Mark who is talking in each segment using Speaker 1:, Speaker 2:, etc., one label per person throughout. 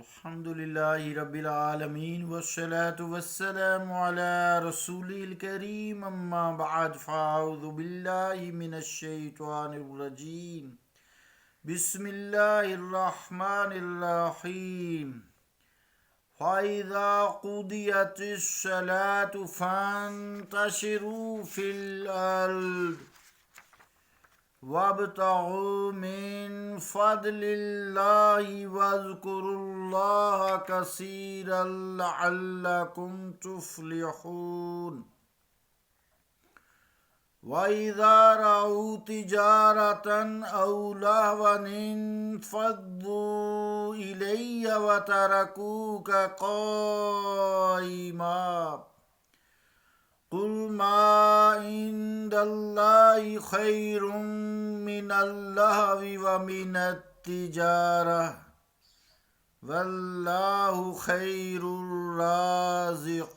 Speaker 1: الحمد لله رب العالمين والصلاة والسلام على رسوله الكريم أما بعد فأعوذ بالله من الشيطان الرجيم بسم الله الرحمن الرحيم فإذا قضيت الصلاة فانتشروا في الأرض وابتغوا من فضل الله واذكروا الله كثيرا لعلكم تفلحون وإذا رأوا تجارة أو لهوا انفضوا إليها وتركوك قائما قل ما عند الله خير من اللهو ومن التجارة والله خير الرازقين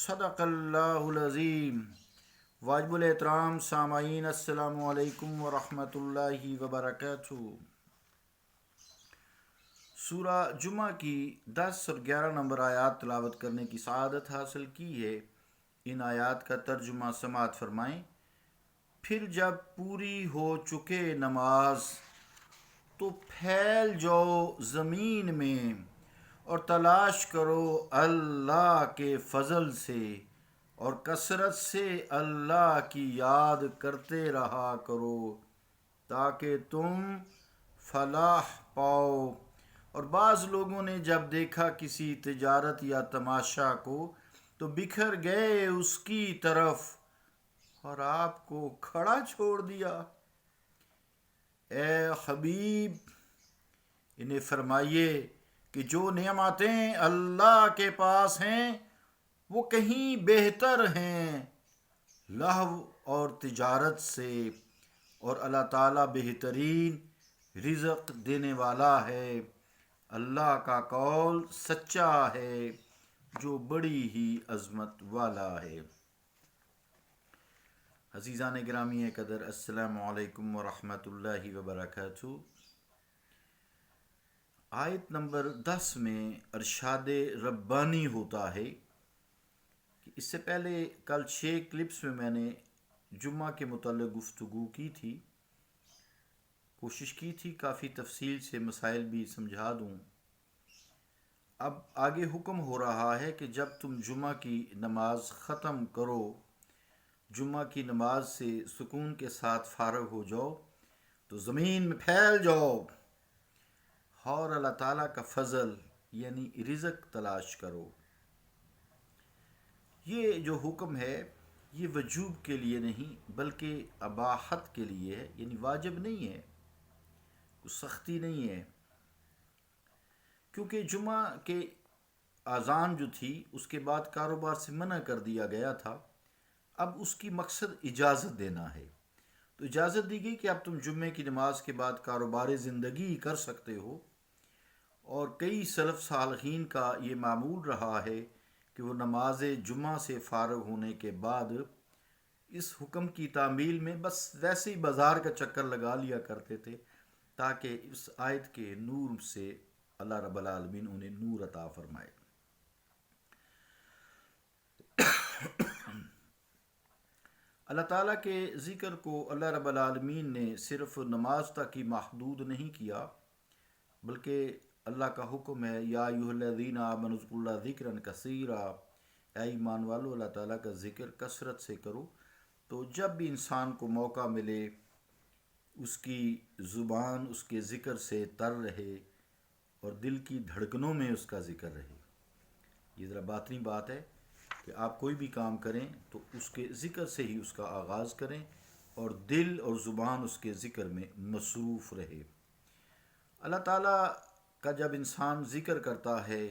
Speaker 1: صدق اللہ العظیم۔ واجب الاحترام سامعین، السلام علیکم ورحمۃ اللہ وبرکاتہ۔ سورہ جمعہ کی 10 اور 11 نمبر آیات تلاوت کرنے کی سعادت حاصل کی ہے۔ ان آیات کا ترجمہ سماعت فرمائیں۔ پھر جب پوری ہو چکے نماز تو پھیل جاؤ زمین میں اور تلاش کرو اللہ کے فضل سے اور کثرت سے اللہ کی یاد کرتے رہا کرو تاکہ تم فلاح پاؤ۔ اور بعض لوگوں نے جب دیکھا کسی تجارت یا تماشا کو تو بکھر گئے اس کی طرف اور آپ کو کھڑا چھوڑ دیا۔ اے حبیب، انہیں فرمائیے کہ جو نعمتیں اللہ کے پاس ہیں وہ کہیں بہتر ہیں لہو اور تجارت سے، اور اللہ تعالیٰ بہترین رزق دینے والا ہے۔ اللہ کا قول سچا ہے جو بڑی ہی عظمت والا ہے۔ عزیزان گرامی قدر، السلام علیکم ورحمۃ اللہ وبرکاتہ۔ آیت نمبر 10 میں ارشاد ربانی ہوتا ہے کہ اس سے پہلے کل 6 کلپس میں نے جمعہ کے متعلق گفتگو کی تھی، کوشش کی تھی کافی تفصیل سے مسائل بھی سمجھا دوں۔ اب آگے حکم ہو رہا ہے کہ جب تم جمعہ کی نماز ختم کرو، جمعہ کی نماز سے سکون کے ساتھ فارغ ہو جاؤ تو زمین میں پھیل جاؤ اور اللہ تعالیٰ کا فضل یعنی رزق تلاش کرو۔ یہ جو حکم ہے یہ وجوب کے لیے نہیں بلکہ اباحت کے لیے ہے، یعنی واجب نہیں ہے، کوئی سختی نہیں ہے، کیونکہ جمعہ کے اذان جو تھی اس کے بعد کاروبار سے منع کر دیا گیا تھا۔ اب اس کی مقصد اجازت دینا ہے، تو اجازت دی گئی کہ اب تم جمعے کی نماز کے بعد کاروبار زندگی کر سکتے ہو۔ اور کئی سلف صالحین کا یہ معمول رہا ہے کہ وہ نماز جمعہ سے فارغ ہونے کے بعد اس حکم کی تعمیل میں بس ویسے ہی بازار کا چکر لگا لیا کرتے تھے تاکہ اس آیت کے نور سے اللہ رب العالمین انہیں نور عطا فرمائے۔ اللہ تعالیٰ کے ذکر کو اللہ رب العالمین نے صرف نماز تک ہی محدود نہیں کیا، بلکہ اللہ کا حکم ہے یا ایھا الذین آمنوا اذکروا اللہ ذکرا کثیرا، اے ایمان والو اللہ تعالیٰ کا ذکر کثرت سے کرو۔ تو جب بھی انسان کو موقع ملے اس کی زبان اس کے ذکر سے تر رہے اور دل کی دھڑکنوں میں اس کا ذکر رہے۔ یہ ذرا باطنی بات ہے کہ آپ کوئی بھی کام کریں تو اس کے ذکر سے ہی اس کا آغاز کریں اور دل اور زبان اس کے ذکر میں مصروف رہے۔ اللہ تعالیٰ کا جب انسان ذکر کرتا ہے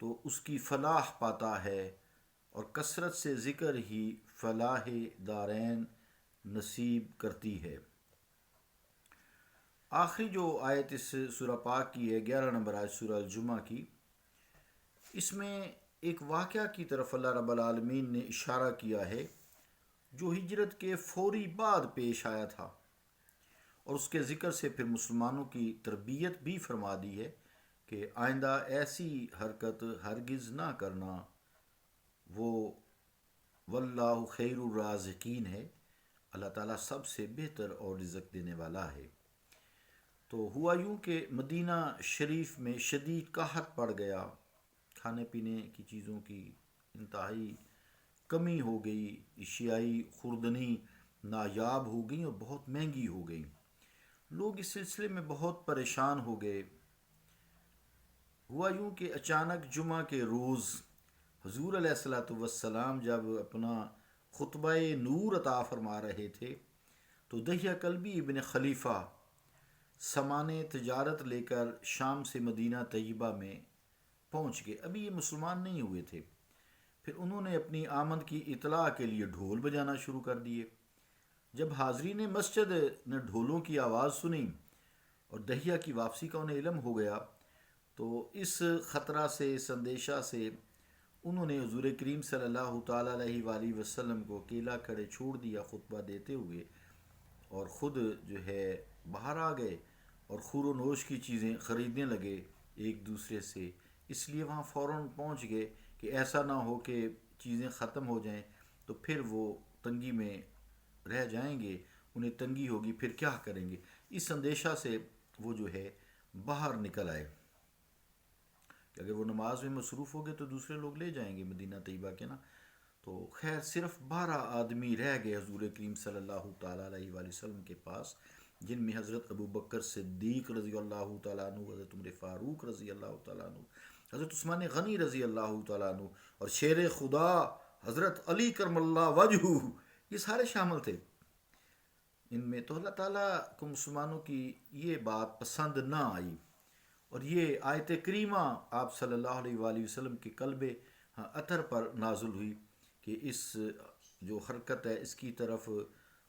Speaker 1: تو اس کی فلاح پاتا ہے، اور کثرت سے ذکر ہی فلاح دارین نصیب کرتی ہے۔ آخری جو آیت اس سورہ پاک کی ہے 11 نمبر آیت سورہ الجمعہ کی، اس میں ایک واقعہ کی طرف اللہ رب العالمین نے اشارہ کیا ہے جو ہجرت کے فوری بعد پیش آیا تھا، اور اس کے ذکر سے پھر مسلمانوں کی تربیت بھی فرما دی ہے کہ آئندہ ایسی حرکت ہرگز نہ کرنا. وہ واللہ خیر الرازقین ہے، اللہ تعالیٰ سب سے بہتر اور رزق دینے والا ہے. تو ہوا یوں کہ مدینہ شریف میں شدید قحط پڑ گیا، کھانے پینے کی چیزوں کی انتہائی کمی ہو گئی، اشیائی خوردنی نایاب ہو گئیں اور بہت مہنگی ہو گئیں. لوگ اس سلسلے میں بہت پریشان ہو گئے. ہوا یوں کہ اچانک جمعہ کے روز حضور علیہ الصلوۃ والسلام جب اپنا خطبہ نور عطا فرما رہے تھے تو دحیہ کلبی ابن خلیفہ سامان تجارت لے کر شام سے مدینہ طیبہ میں پہنچ گئے. ابھی یہ مسلمان نہیں ہوئے تھے. پھر انہوں نے اپنی آمد کی اطلاع کے لیے ڈھول بجانا شروع کر دیے. جب حاضرین مسجد نے ڈھولوں کی آواز سنی اور دحیہ کی واپسی کا انہیں علم ہو گیا تو اس خطرہ سے، اس اندیشہ سے انہوں نے حضور کریم صلی اللہ تعالیٰ علیہ وآلہ وسلم کو اکیلا کھڑے چھوڑ دیا خطبہ دیتے ہوئے، اور خود جو ہے باہر آ گئے اور خور و نوش کی چیزیں خریدنے لگے ایک دوسرے سے. اس لیے وہاں فوراً پہنچ گئے کہ ایسا نہ ہو کہ چیزیں ختم ہو جائیں تو پھر وہ تنگی میں رہ جائیں گے، انہیں تنگی ہوگی، پھر کیا کریں گے. اس اندیشہ سے وہ جو ہے باہر نکل آئے کہ اگر وہ نماز میں مصروف ہو گئے تو دوسرے لوگ لے جائیں گے مدینہ طیبہ کے نا. تو خیر صرف 12 آدمی رہ گئے حضور کریم صلی اللہ تعالیٰ علیہ وآلہ وسلم کے پاس، جن میں حضرت ابو بکر صدیق رضی اللہ تعالیٰ عنہ، حضرت عمر فاروق رضی اللہ تعالیٰ عنہ، حضرت عثمان غنی رضی اللہ تعالیٰ عنہ، اور شیر خدا حضرت علی کرم اللہ وجہہ، یہ سارے شامل تھے ان میں. تو اللہ تعالیٰ کو مسلمانوں کی یہ بات پسند نہ آئی اور یہ آیت کریمہ آپ صلی اللہ علیہ وآلہ وسلم کے قلب اطہر پر نازل ہوئی کہ اس جو حرکت ہے اس کی طرف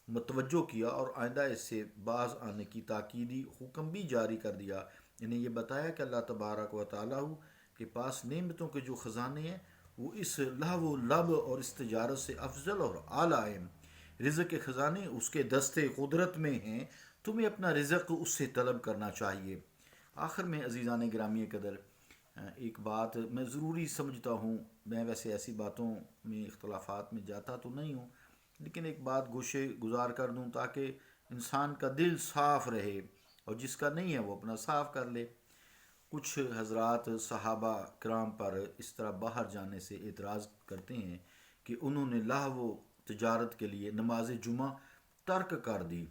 Speaker 1: متوجہ کیا اور آئندہ اس سے باز آنے کی تاکیدی حکم بھی جاری کر دیا. انہیں یہ بتایا کہ اللہ تبارک و تعالیٰ کے پاس نعمتوں کے جو خزانے ہیں وہ اس لہو و لب اور اس تجارت سے افضل اور اعلیٰ ہیں. رزق کے خزانے اس کے دستے قدرت میں ہیں، تمہیں اپنا رزق اس سے طلب کرنا چاہیے. آخر میں عزیزان گرامی قدر ایک بات میں ضروری سمجھتا ہوں، میں ویسے ایسی باتوں میں اختلافات میں جاتا تو نہیں ہوں، لیکن ایک بات گوشے گزار کر دوں تاکہ انسان کا دل صاف رہے اور جس کا نہیں ہے وہ اپنا صاف کر لے. کچھ حضرات صحابہ کرام پر اس طرح باہر جانے سے اعتراض کرتے ہیں کہ انہوں نے لہو و تجارت کے لیے نماز جمعہ ترک کر دی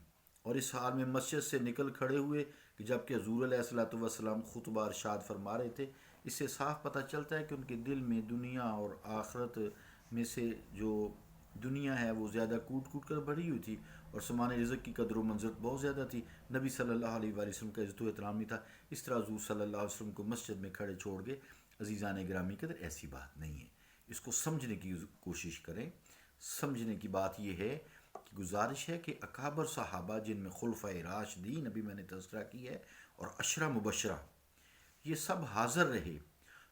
Speaker 1: اور اس حال میں مسجد سے نکل کھڑے ہوئے کہ جب کہ حضور علیہ الصلوۃ والسلام خطبہ ارشاد فرما رہے تھے. اس سے صاف پتہ چلتا ہے کہ ان کے دل میں دنیا اور آخرت میں سے جو دنیا ہے وہ زیادہ کوٹ کوٹ کر بڑھی ہوئی تھی اور سامان رزق کی قدر و منزلت بہت زیادہ تھی. نبی صلی اللہ علیہ وآلہ وسلم کا عزت و احترام نہیں تھا. اس طرح حضور صلی اللہ علیہ وسلم کو مسجد میں کھڑے چھوڑ گئے. عزیزان گرامی قدر ایسی بات نہیں ہے، اس کو سمجھنے کی کوشش کریں. سمجھنے کی بات یہ ہے کہ گزارش ہے کہ اکابر صحابہ جن میں خلفۂ راشدین ابھی میں نے تذکرہ کی ہے اور عشرہ مبشرہ، یہ سب حاضر رہے.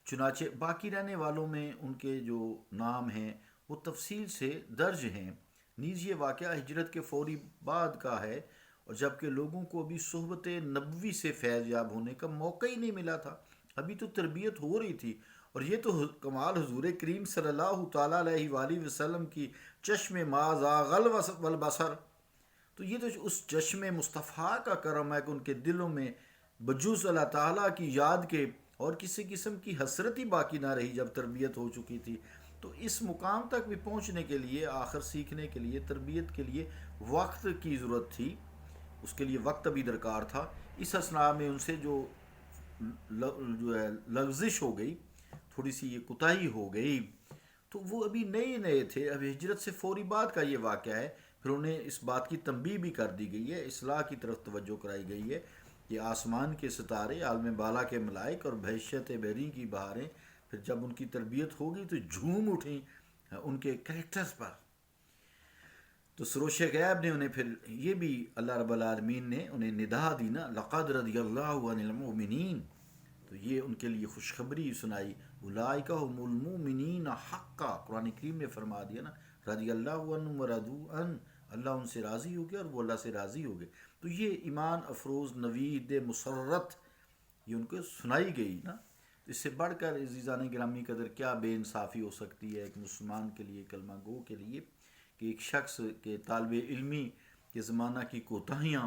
Speaker 1: چنانچہ باقی رہنے والوں میں ان کے جو نام ہیں وہ تفصیل سے درج ہیں. نیز یہ واقعہ ہجرت کے فوری بعد کا ہے اور جب کہ لوگوں کو ابھی صحبت نبوی سے فیض یاب ہونے کا موقع ہی نہیں ملا تھا، ابھی تو تربیت ہو رہی تھی. اور یہ تو کمال حضور کریم صلی اللہ تعالیٰ علیہ وآلہ وسلم کی چشم ما زاغ البصر، تو یہ تو اس چشم مصطفیٰ کا کرم ہے کہ ان کے دلوں میں بجز اللہ تعالیٰ کی یاد کے اور کسی قسم کی حسرت ہی باقی نہ رہی جب تربیت ہو چکی تھی. تو اس مقام تک بھی پہنچنے کے لیے، آخر سیکھنے کے لیے، تربیت کے لیے وقت کی ضرورت تھی، اس کے لیے وقت بھی درکار تھا. اس اثناء میں ان سے جو ہے لغزش ہو گئی، تھوڑی سی یہ کوتاہی ہو گئی، تو وہ ابھی نئے تھے. اب ہجرت سے فوری بعد کا یہ واقعہ ہے. پھر انہیں اس بات کی تنبیہ بھی کر دی گئی ہے، اصلاح کی طرف توجہ کرائی گئی ہے کہ آسمان کے ستارے، عالم بالا کے ملائک اور بحیثیت بحری کی بہاریں پھر جب ان کی تربیت ہوگی تو جھوم اٹھیں ان کے کریکٹرز پر. تو سروش غیب نے انہیں پھر یہ بھی اللہ رب العالمین نے انہیں ندا دی نا، لقد رضی اللہ عن المؤمنین، تو یہ ان کے لیے خوشخبری سنائی. اولئک هم المؤمنین حقا، قرآن کریم نے فرما دیا نا، رضی اللہ عنہم ورضوا عنہ، اللہ ان سے راضی ہو گیا اور وہ اللہ سے راضی ہو گئے. تو یہ ایمان افروز نوید مسرت یہ ان کو سنائی گئی نا. اس سے بڑھ کر عزیزان گرامی قدر کیا بے انصافی ہو سکتی ہے ایک مسلمان کے لیے، کلمہ گو کے لیے، کہ ایک شخص کے طالب علمی کے زمانہ کی کوتاہیاں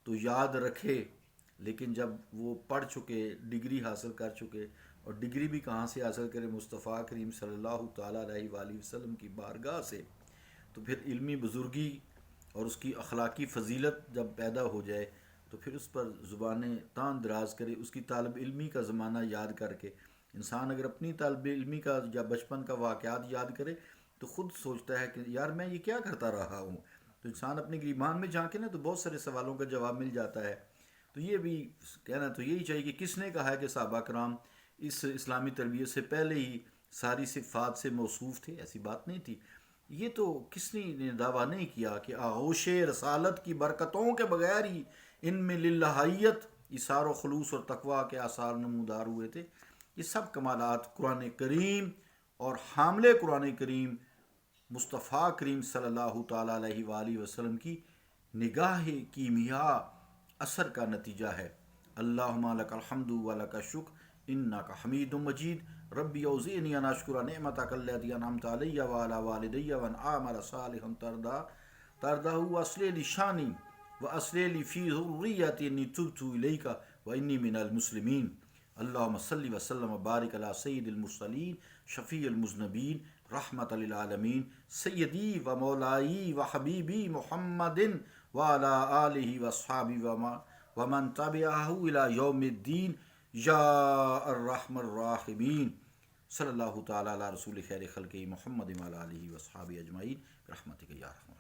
Speaker 1: تو یاد رکھے، لیکن جب وہ پڑھ چکے، ڈگری حاصل کر چکے، اور ڈگری بھی کہاں سے حاصل کرے؟ مصطفیٰ کریم صلی اللہ تعالیٰ علیہ وآلہ وسلم کی بارگاہ سے. تو پھر علمی بزرگی اور اس کی اخلاقی فضیلت جب پیدا ہو جائے تو پھر اس پر زبانیں تان دراز کرے. اس کی طالب علمی کا زمانہ یاد کر کے انسان اگر اپنی طالب علمی کا یا بچپن کا واقعات یاد کرے تو خود سوچتا ہے کہ یار میں یہ کیا کرتا رہا ہوں. تو انسان اپنے گریبان میں جھانکے نا تو بہت سارے سوالوں کا جواب مل جاتا ہے. تو یہ بھی کہنا تو یہی چاہیے کہ کس نے کہا ہے کہ صحابہ کرام اس اسلامی تربیت سے پہلے ہی ساری صفات سے موصوف تھے؟ ایسی بات نہیں تھی. یہ تو کس نے دعویٰ نہیں کیا کہ آغوش رسالت کی برکتوں کے بغیر ہی ان میں للہیت، اثار و خلوص اور تقویٰ کے آثار نمودار ہوئے تھے. یہ سب کمالات قرآن کریم اور حامل قرآن کریم مصطفیٰ کریم صلی اللہ تعالیٰ علیہ وآلہ وسلم کی نگاہ کیمیا اثر کا نتیجہ ہے. اللہم لک الحمد و لک الشکر انک حمید مجید. ربی اوزعنی ان اشکر نعمتک التی انعمت علی وعلی والدی وان اعمل صالحا ترضاه واصلح لی شانی واصلح لی فی ذریتی انی تبت الیک وانی من المسلمین. اللہم صلی وسلم وبارک علی سید المرسلین شفیع المذنبین رحمت للعالمین سیدی و مولائی و حبیبی محمد وعلی آلہ واصحابہ ومن تبعہ الی یوم الدین یا الرحم الراحمین. صلی اللہ تعالیٰ علی رسول خیر خلقہ محمد وعلی آلہ واصحابہ اجمعین برحمتک یا رحمن.